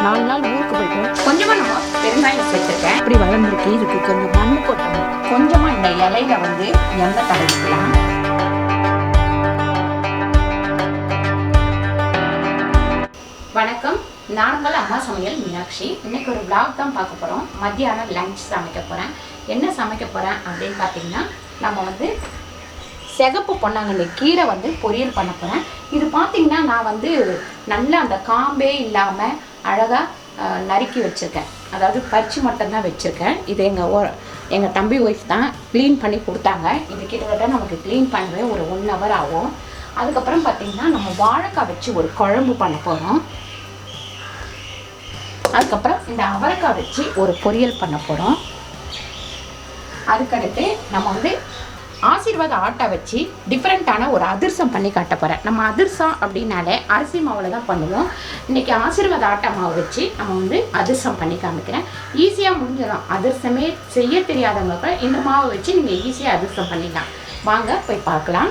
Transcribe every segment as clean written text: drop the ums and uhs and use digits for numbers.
4 நாள் ஊருக்கு போயிட்டு கொஞ்சமாக நம்ம பெருங்காயம் சேர்த்துருக்கேன். இப்படி வளர்ந்துருக்கு. இதுக்கு கொஞ்சம் மண் கொட்டணும். கொஞ்சமாக இந்த இலையில வந்து எண்ணெய் தடவிக்கலாம். வணக்கம், நானுங்கள் அம்மா சமையல் மீனாட்சி. இன்னைக்கு ஒரு vlog தான் பார்க்க போகிறோம். மத்தியானம் லஞ்ச் சமைக்க போகிறேன். என்ன சமைக்க போகிறேன் அப்படின்னு பார்த்தீங்கன்னா, நம்ம வந்து சிகப்பு பொன்னாங்கண்ணி கீரை வந்து பொரியல் பண்ண போகிறேன். இது பார்த்தீங்கன்னா நான் வந்து நல்லா அந்த காம்பே இல்லாமல் அழகாக நறுக்கி வச்சுருக்கேன். அதாவது பறிச்சு மட்டும்தான் வச்சுருக்கேன். இது எங்கள் தம்பி ஒய்ஃப் தான் க்ளீன் பண்ணி கொடுத்தாங்க. இது கிட்டத்தட்ட நமக்கு க்ளீன் பண்ணவே ஒரு 1 hour ஆகும். அதுக்கப்புறம் பார்த்திங்கன்னா நம்ம வாழைக்காய் வச்சு ஒரு குழம்பு பண்ண போகிறோம். அதுக்கப்புறம் இந்த அவரைக்காய் வச்சு ஒரு பொரியல் பண்ண போகிறோம். அதுக்கடுத்து நம்ம வந்து ஆசீர்வாத ஆட்டா வச்சு டிஃப்ரெண்ட்டான ஒரு அதிரசம் பண்ணி காட்ட போகிறேன். நம்ம அதிரசம் அப்படின்னாலே அரிசி மாவில் தான் பண்ணுவோம். இன்றைக்கி ஆசீர்வாத ஆட்டா மாவு வச்சு நம்ம வந்து அதிரசம் பண்ணி காமிக்கிறேன். ஈஸியாக முடிஞ்சிடும். அதிரசமே செய்ய தெரியாதவங்க இந்த மாவை வச்சு நீங்கள் ஈஸியாக அதிரசம் பண்ணிக்கலாம். வாங்க போய் பார்க்கலாம்.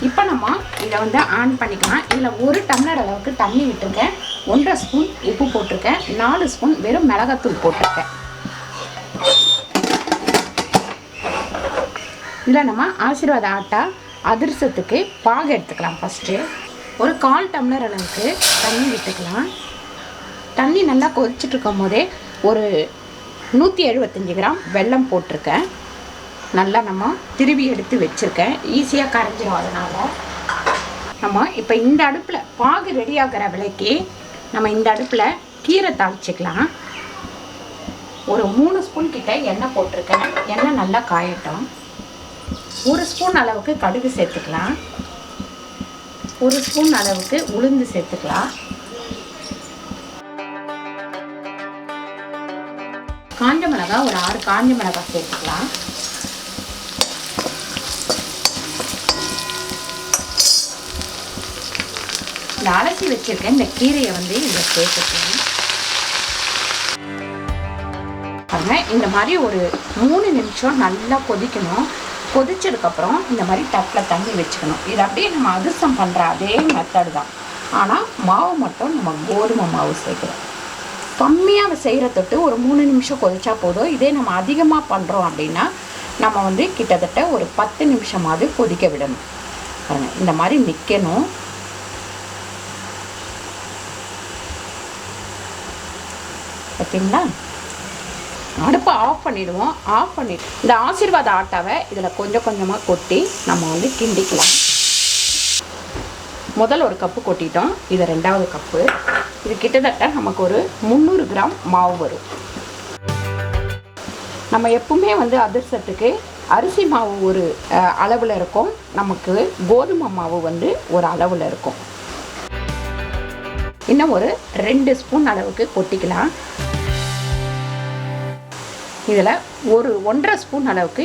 இப்போ நம்ம இதை வந்து ஆன் பண்ணிக்கலாம். இதில் 1 டம்ளர் அளவுக்கு தண்ணி விட்டுருக்கேன். 1.5 ஸ்பூன் உப்பு போட்டிருக்கேன். 4 ஸ்பூன் வெறும் மிளகாத்தூள் போட்டிருக்கேன். இதில் நம்ம ஆசீர்வாத ஆட்டா அதிரசத்துக்கு பாகு எடுத்துக்கலாம். ஃபஸ்ட்டு ஒரு 1/4 டம்ளர் அளவுக்கு தண்ணி விட்டுக்கலாம். தண்ணி நல்லா கொதிச்சுட்டு இருக்கும் போதே ஒரு 175 கிராம் வெல்லம் போட்டிருக்கேன். நல்லா நம்ம திருவி எடுத்து வச்சுருக்கேன். ஈஸியாக கரைஞ்சிடும். அதனால் நம்ம இப்போ இந்த அடுப்பில் பாகு ரெடி ஆகிற விலைக்கு நம்ம இந்த அடுப்பில் கீரை தாளிச்சிக்கலாம். ஒரு 3 ஸ்பூன் கிட்ட எண்ணெய் போட்டிருக்கேன். எண்ணெய் நல்லா காயட்டும். 1 ஸ்பூன் அளவுக்கு கடுகு சேர்த்துக்கலாம். 1 ஸ்பூன் அளவுக்கு உளுந்து சேர்த்துக்கலாம். காஞ்ச மிளகாய் ஒரு 6 காஞ்ச மிளகாய் சேர்த்துக்கலாம். இந்த அலசி வச்சிருக்கேன் இந்த கீரையை வந்து இதில் சேர்த்துக்கலாம். இந்த மாதிரி ஒரு 3 நிமிஷம் நல்லா கொதிக்கணும். கொதிச்சதுக்கப்புறம் இந்த மாதிரி தட்டில் தண்ணி வச்சுக்கணும். இது அப்படியே நம்ம அதிரசம் பண்ணுற அதே மெத்தட் தான். ஆனால் மாவு மட்டும் நம்ம கோதுமை மாவு சேர்க்குறோம். கம்மியாக செய்கிற தொட்டு ஒரு 3 நிமிஷம் கொதிச்சா போதும். இதே நம்ம அதிகமாக பண்ணுறோம் அப்படின்னா நம்ம வந்து கிட்டத்தட்ட ஒரு 10 நிமிஷமாவது கொதிக்க விடணும். பாருங்கள், இந்த மாதிரி நிற்கணும். பார்த்தீங்களா? அடுப்பை ஆஃப் பண்ணிவிடுவோம். ஆஃப் பண்ணிவிட்டு இந்த ஆசீர்வாத ஆட்டாவை இதில் கொஞ்சம் கொஞ்சமாக கொட்டி நம்ம வந்து கிண்டிக்கலாம். முதல் 1 கப்பு கொட்டிட்டோம். இது 2வது கப்பு. இது கிட்டத்தட்ட நமக்கு ஒரு 300 கிராம் மாவு வரும். நம்ம எப்பவுமே வந்து அதிரசத்துக்கு அரிசி மாவு ஒரு அளவில் இருக்கும். நமக்கு கோதுமை மாவு வந்து ஒரு அளவில் இருக்கும். இன்னும் ஒரு 2 ஸ்பூன் அளவுக்கு கொட்டிக்கலாம். இதில் ஒரு 1.5 ஸ்பூன் அளவுக்கு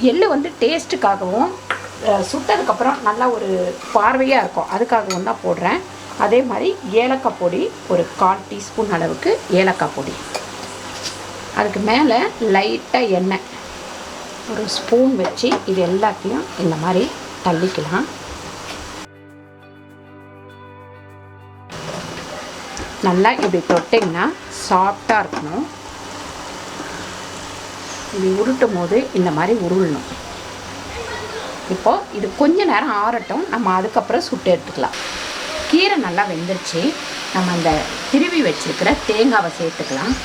எள்ளு வந்து டேஸ்ட்டுக்காகவும் சுட்டதுக்கப்புறம் நல்லா ஒரு பார்வையாக இருக்கும், அதுக்காகவும் தான் போடுறேன். அதே மாதிரி ஏலக்காய் பொடி ஒரு 1/4 டீஸ்பூன் அளவுக்கு ஏலக்காய் பொடி. அதுக்கு மேலே லைட்டாக எண்ணெய் ஒரு ஸ்பூன் வச்சு இது எல்லாத்தையும் இந்த மாதிரி தள்ளிக்கலாம். நல்லா இப்படி தொட்டிங்கன்னா சாஃப்டாக இருக்கணும். இப்படி உருட்டும் போது இந்த மாதிரி உருளணும். இப்போது இது கொஞ்ச நேரம் ஆறட்டும். நம்ம அதுக்கப்புறம் சுட்டு எடுத்துக்கலாம். கீரை நல்லா வெந்துருச்சு. நம்ம அந்த திருவி வச்சிருக்கிற தேங்காவை சேர்த்துக்கலாம்.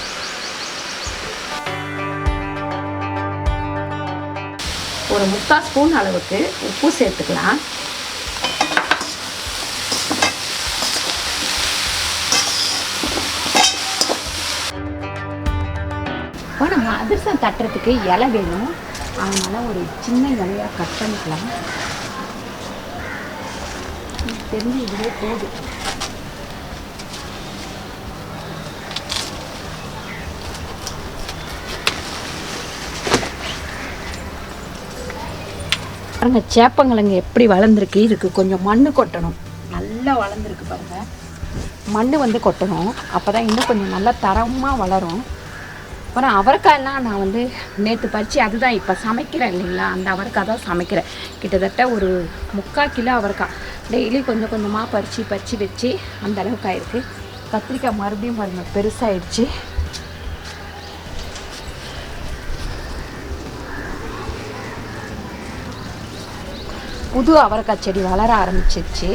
ஒரு 3/4 ஸ்பூன் அளவுக்கு உப்பு சேர்த்துக்கலாம். இப்போ நம்ம அதிரசம் தட்டுறதுக்கு இலை வேணும். அதனால் ஒரு சின்ன இலையாக கட் பண்ணிக்கலாம். தெரிஞ்சு இதுவே போதும். பாருங்கள், சேப்பங்கிழங்கு எப்படி வளர்ந்துருக்கு. இதுக்கு கொஞ்சம் மண் கொட்டணும். நல்லா வளர்ந்துருக்கு பாருங்கள். மண் வந்து கொட்டணும். அப்போ தான் இன்னும் கொஞ்சம் நல்லா தரமாக வளரும். அப்புறம் அவரைக்காயெல்லாம் நான் வந்து நேற்று பறித்து அதுதான் இப்போ சமைக்கிறேன் இல்லைங்களா, அந்த அவரைக்காய் தான் சமைக்கிறேன். கிட்டத்தட்ட ஒரு 3/4 கிலோ அவரைக்காய் டெய்லி கொஞ்சம் கொஞ்சமாக பறித்து வச்சு அந்த அளவுக்கு ஆயிருக்கு. கத்திரிக்காய் மறுபடியும் பாருங்க பெருசாகிடுச்சு. புது அவரைக்காய் செடி வளர ஆரம்பிச்சிருச்சு.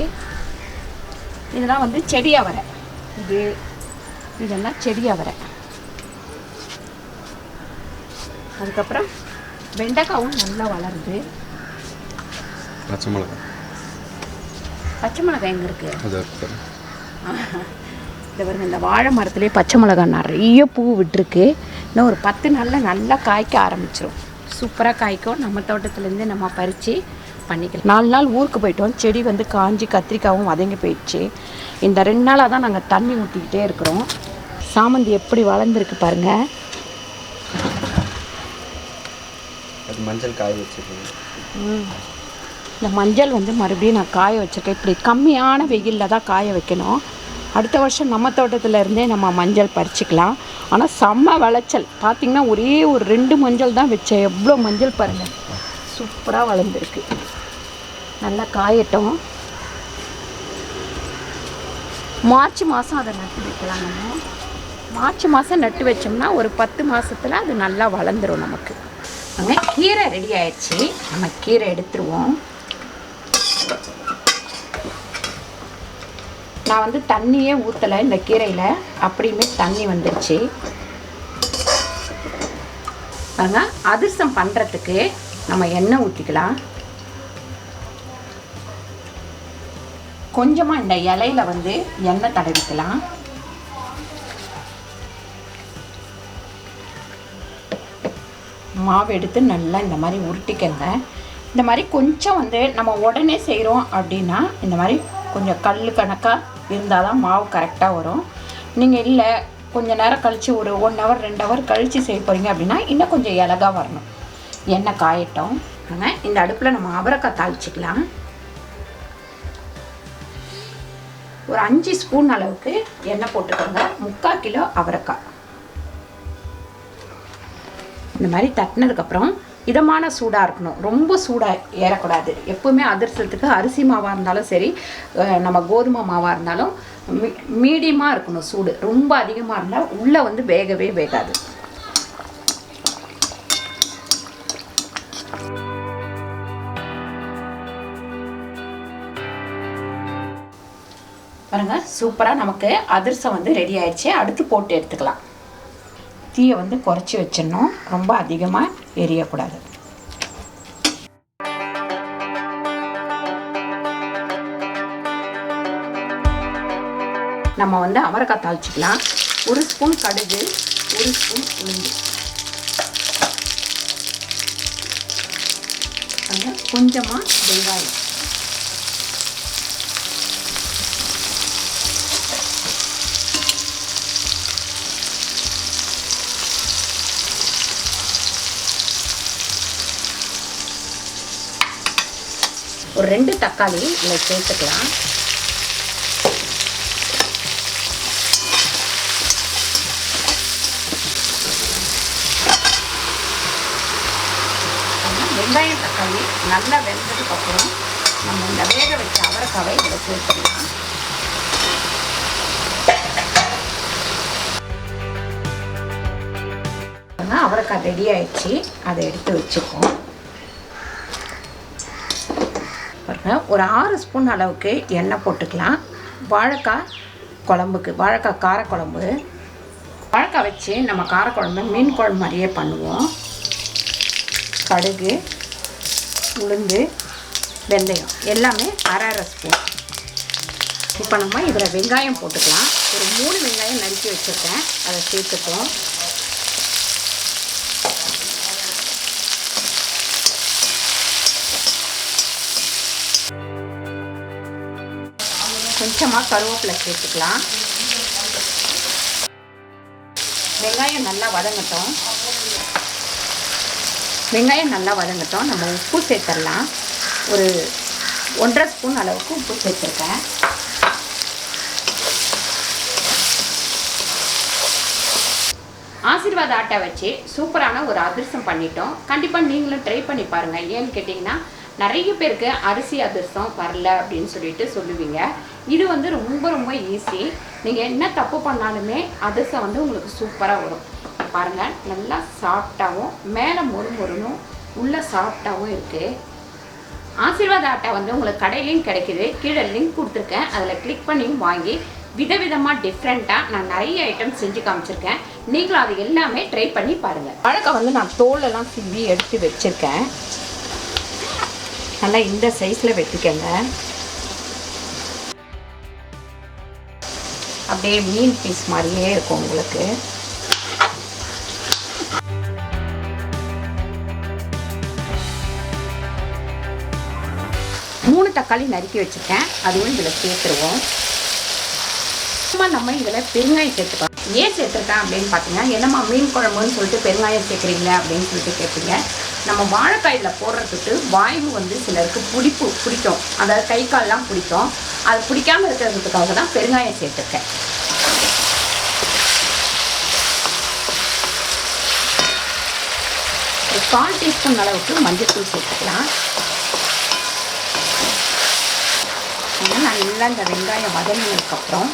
இதெல்லாம் வந்து செடி அவரை, இதெல்லாம் செடி அவரை. அதுக்கப்புறம் வெண்டைக்காவும் நல்லா வளருது. பச்சை மிளகாய், பச்சை மிளகாய் எங்கே இருக்குது? இந்த பாருங்க, இந்த வாழை மரத்துலேயே பச்சை மிளகாய் நிறைய பூ விட்டுருக்கு. இன்னும் ஒரு 10 நாளில் நல்லா காய்க்க ஆரம்பிச்சிடும். சூப்பராக காய்க்கும். நம்ம தோட்டத்துலேருந்து நம்ம பறித்து பண்ணிக்கலாம். 4 நாள் ஊருக்கு போயிட்டோம். செடி வந்து காஞ்சி கத்திரிக்காவும் வதங்கி போயிடுச்சு. இந்த 2 நாளாக தான் நாங்கள் தண்ணி ஊற்றிக்கிட்டே இருக்கிறோம். சாமந்தி எப்படி வளர்ந்துருக்கு பாருங்கள். அது மஞ்சள் காய வச்சுருக்கேன். இந்த மஞ்சள் வந்து மறுபடியும் நான் காய வச்சுருக்கேன். இப்படி கம்மியான வெயிலில் தான் காய வைக்கணும். அடுத்த வருஷம் நம்ம தோட்டத்தில் இருந்தே நம்ம மஞ்சள் பறிச்சிக்கலாம். ஆனால் செம்ம விளைச்சல். பார்த்திங்கன்னா ஒரே ஒரு 2 மஞ்சள் தான் வச்சேன். எவ்வளோ மஞ்சள் பாருங்கள், சூப்பராக வளர்ந்துருக்கு. நல்லா காயட்டும். மார்ச் மாதம் அதை நட்டு வைக்கலாம். நம்ம மார்ச் மாதம் நட்டு வச்சோம்னா ஒரு 10 மாதத்தில் அது நல்லா வளர்ந்துடும் நமக்கு. அங்கே கீரை ரெடி ஆயிடுச்சு. நம்ம கீரை எடுத்துருவோம். நான் வந்து தண்ணியே ஊற்றலை இந்த கீரையில், அப்படியுமே தண்ணி வந்துடுச்சு. பாருங்க, அதிரசம் பண்ணுறதுக்கு நம்ம எண்ணெய் ஊற்றிக்கலாம். கொஞ்சமாக இந்த இலையில வந்து எண்ணெய் தடவிக்கலாம். மாவு எடுத்து நல்லா இந்த மாதிரி உருட்டிக்கங்க. இந்த மாதிரி கொஞ்சம் வந்து நம்ம உடனே செய்கிறோம் அப்படின்னா இந்த மாதிரி கொஞ்சம் கல் கணக்காக இருந்தால் தான் மாவு கரெக்டாக வரும். நீங்கள் இல்லை கொஞ்சம் நேரம் கழித்து ஒரு 1 ஹவர் 2 ஹவர் கழித்து செய்ய போகிறீங்க அப்படின்னா இன்னும் கொஞ்சம் இலகா வரணும். எண்ணெய் காயட்டும். ஆனால் இந்த அடுப்பில் நம்ம அவரைக்காய் தாளிச்சிக்கலாம். ஒரு 5 ஸ்பூன் அளவுக்கு எண்ணெய் போட்டுக்கோங்க. 3/4 கிலோ அவரைக்காய். இந்த மாதிரி தட்டினதுக்கப்புறம் இதமான சூடாக இருக்கணும். ரொம்ப சூடாக ஏறக்கூடாது. எப்போவுமே அதிரசத்துக்கு அரிசி மாவாக இருந்தாலும் சரி, நம்ம கோதுமை மாவாக இருந்தாலும் மீடியமாக இருக்கணும் சூடு. ரொம்ப அதிகமாக இருந்தால் உள்ளே வந்து வேகவே வேகாது. பாருங்கள், சூப்பராக நமக்கு அதிரசம் வந்து ரெடி ஆயிடுச்சு. அடுத்து போட்டு எடுத்துக்கலாம். தீயை வந்து குறைச்சி வச்சிடணும். ரொம்ப அதிகமாக எரியக்கூடாது. நம்ம வந்து அவரைக்காய் தாளிச்சிக்கலாம். 1 ஸ்பூன் கடுகு, 1 ஸ்பூன் உளுந்து, கொஞ்சமாக வெங்காயம், ஒரு 2 தக்காளி இதில் சேர்த்துக்கலாம். வெங்காயம் தக்காளி நல்லா வெந்ததுக்கப்புறம் நம்ம இந்த வேக வச்ச அவரைக்காவை இதில் சேர்த்துக்கலாம். அவரைக்காய் ரெடி ஆயிடுச்சு. அதை எடுத்து வச்சுப்போம். பாருங்க, ஒரு 6 ஸ்பூன் அளவுக்கு எண்ணெய் போட்டுக்கலாம். வாழைக்காய் குழம்புக்கு, வாழைக்காய் காரக்குழம்பு. வாழைக்காய் வச்சு நம்ம காரக்குழம்பு மீன் குழம்பு மாதிரியே பண்ணுவோம். கடுகு, உளுந்து, வெந்தயம் எல்லாமே 1/2 ஸ்பூன். இப்போ நம்ம இதில் வெங்காயம் போட்டுக்கலாம். ஒரு 3 வெங்காயம் நறுக்கி வச்சுருக்கேன், அதை சேர்த்துப்போம். கொஞ்சமாக கருவேப்பிலை சேர்த்துக்கலாம். வெங்காயம் நல்லா வதங்கட்டும். நம்ம உப்பு சேர்த்துடலாம். ஒரு 1/2 ஸ்பூன் அளவுக்கு உப்பு சேர்த்துருக்கேன். ஆசீர்வாத் ஆட்டை வச்சு சூப்பரான ஒரு அதிரசம் பண்ணிட்டோம். கண்டிப்பாக நீங்களும் ட்ரை பண்ணி பாருங்கள். ஏன்னு கேட்டிங்கன்னா நிறைய பேருக்கு அரிசி அதிரசம் வரல அப்படின்னு சொல்லிட்டு சொல்லுவீங்க. இது வந்து ரொம்ப ரொம்ப ஈஸி. நீங்கள் என்ன தப்பு பண்ணாலுமே அதிரசம் வந்து உங்களுக்கு சூப்பராக வரும். பாருங்கள், நல்லா சாஃப்டாகவும் மேலே மொறுமொறுனும் உள்ளே சாஃப்டாகவும் இருக்குது. ஆசீர்வாத் ஆட்டா வந்து உங்களுக்கு கடையிலையும் கிடைக்கிது. கீழே லிங்க் கொடுத்துருக்கேன், அதில் கிளிக் பண்ணி வாங்கி விதவிதமாக டிஃப்ரெண்ட்டாக நான் நிறைய ஐட்டம் செஞ்சு காமிச்சிருக்கேன். நீங்களும் அது எல்லாமே ட்ரை பண்ணி பாருங்கள். வாழைக்காய் வந்து நான் தோலெல்லாம் சிவி எடுத்து வச்சுருக்கேன். நல்லா இந்த சைஸில் வெட்டிக்கங்க. அப்படியே மீன் பீஸ் மாதிரியே இருக்கும் உங்களுக்கு. 3 தக்காளி நறுக்கி வச்சுருக்கேன், அதுவும் இதில் சேர்த்துருவோம். நம்ம இதில் பெருங்காயம் சேர்த்துக்கலாம். ஏன் சேர்த்துருக்கேன் அப்படின்னு பார்த்தீங்கன்னா, என்னம்மா மீன் குழம்புன்னு சொல்லிட்டு பெருங்காயம் சேர்க்குறீங்க அப்படின்னு சொல்லிட்டு கேட்பீங்க. நம்ம வாழைக்காயில் போடுறதுக்கு வாய்வு வந்து சிலருக்கு பிடிக்கும், அதாவது கை கால்லாம் பிடிக்கும். அது பிடிக்காமல் இருக்கிறதுக்காக தான் பெருங்காயம் சேர்த்துருக்கேன். ஒரு 1/4 டீஸ்பூன் அளவுக்கு மஞ்சள்தூள் சேர்த்துக்கலாம். நல்லா இந்த வெங்காயம் வதங்கினதுக்கப்புறம்,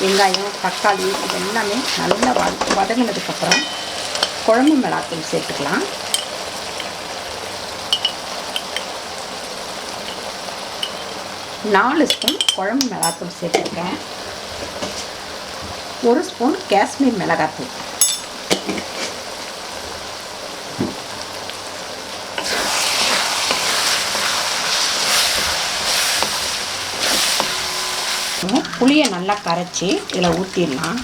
வெங்காயம் தக்காளி இது எல்லாமே நல்லா வதங்கினதுக்கப்புறம் குழம்பு மிளகாத்தூள் சேர்த்துக்கலாம். நாலு ஸ்பூன் குழம்பு மிளகாத்தூள் சேர்த்துருக்கேன். 1 ஸ்பூன் காஷ்மீர் மிளகாத்தூள். புளியை நல்லா கரைச்சி இதில் ஊற்றிடலாம்.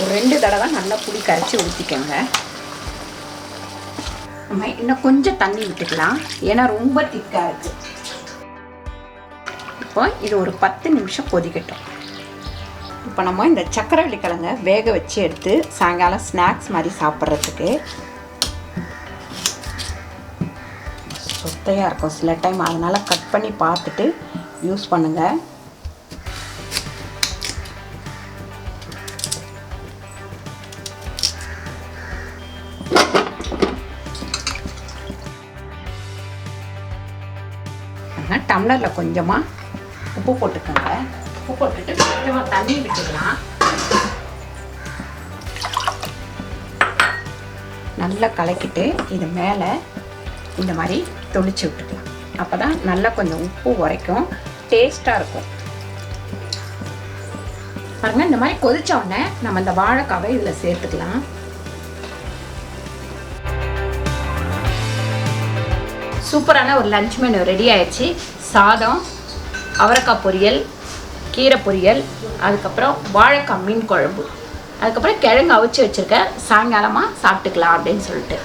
ஒரு 2 தடவை நல்லா புளி கரைச்சி ஊற்றிக்கோங்க. நம்ம இன்னும் கொஞ்சம் தண்ணி விட்டுக்கலாம், ஏன்னா ரொம்ப திக்காக இருக்குது. இப்போ இது ஒரு 10 நிமிஷம் கொதிக்கட்டும். இப்போ நம்ம இந்த சக்கரவள்ளி கிழங்க வேக வச்சு எடுத்து சாயங்காலம் ஸ்நாக்ஸ் மாதிரி சாப்பிட்றதுக்கு சொத்தையாக இருக்கும் சில டைம், அதனால் கட் பண்ணி பார்த்துட்டு யூஸ் பண்ணுங்கள். டம்ளரில் கொஞ்சமாக உப்பு போட்டுக்கோங்க. உப்பு போட்டுட்டு கொஞ்சமாக தண்ணி விட்டுக்கலாம். நல்லா கலக்கிட்டு இது மேலே இந்த மாதிரி தொளிச்சு விட்டுக்கலாம். அப்போ தான் நல்லா கொஞ்சம் உப்பு உரைக்கும், டேஸ்ட்டாக இருக்கும். பாருங்கள், இந்த மாதிரி கொதிச்ச உடனே நம்ம இந்த வாழைக்காவை இதில் சேர்த்துக்கலாம். சூப்பரான ஒரு லஞ்ச் மெனு ரெடி ஆயிடுச்சு. சாதம், அவரைக்காய் பொரியல், கீரை பொரியல், அதுக்கப்புறம் வாழைக்காய் மீன் குழம்பு, அதுக்கப்புறம் கிழங்கு அவிச்சு வச்சுருக்கேன். சாயங்காலமாக சாப்பிட்டுக்கலாம் அப்படின்னு சொல்லிட்டு